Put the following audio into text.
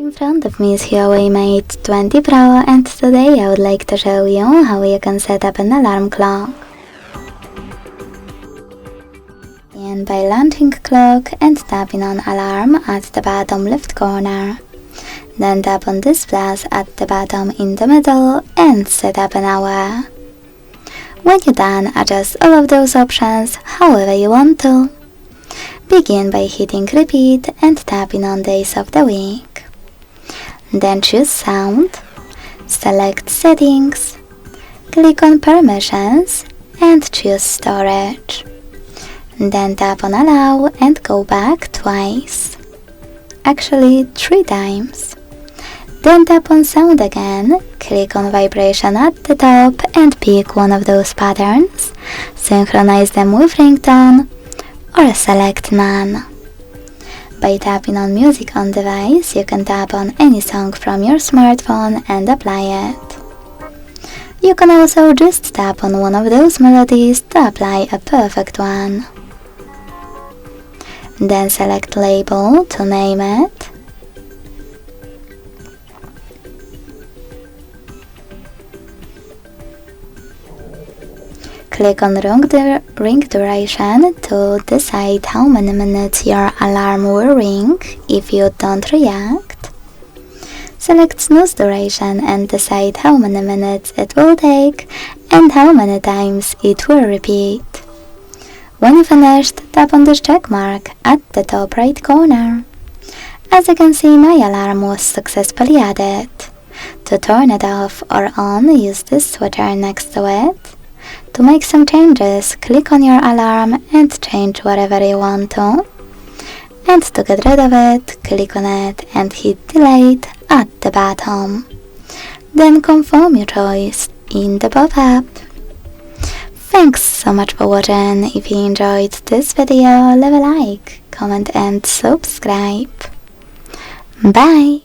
In front of me is HUAWEI Mate 20 Pro, and today I would like to show you how you can set up an alarm clock. Begin by launching clock and tapping on alarm at the bottom left corner. Then tap on this plus at the bottom in the middle and set up an hour. When you're done, adjust all of those options however you want to. Begin by hitting repeat and tapping on days of the week. Then choose sound, select settings, click on permissions and choose storage. Then tap on allow and go back twice. Actually 3 times. Then tap on sound again, click on vibration at the top and pick one of those patterns, synchronize them with ringtone or select none. By tapping on music on device, you can tap on any song from your smartphone and apply it. You can also just tap on one of those melodies to apply a perfect one. Then select label to name it. Click on ring duration to decide how many minutes your alarm will ring if you don't react. Select snooze duration and decide how many minutes it will take and how many times it will repeat. When you finished, tap on this check mark at the top right corner. As you can see, my alarm was successfully added. To turn it off or on, use this switcher next to it. To make some changes, click on your alarm and change whatever you want to. And to get rid of it, click on it and hit delete at the bottom. Then confirm your choice in the pop-up. Thanks so much for watching. If you enjoyed this video, leave a like, comment and subscribe. Bye!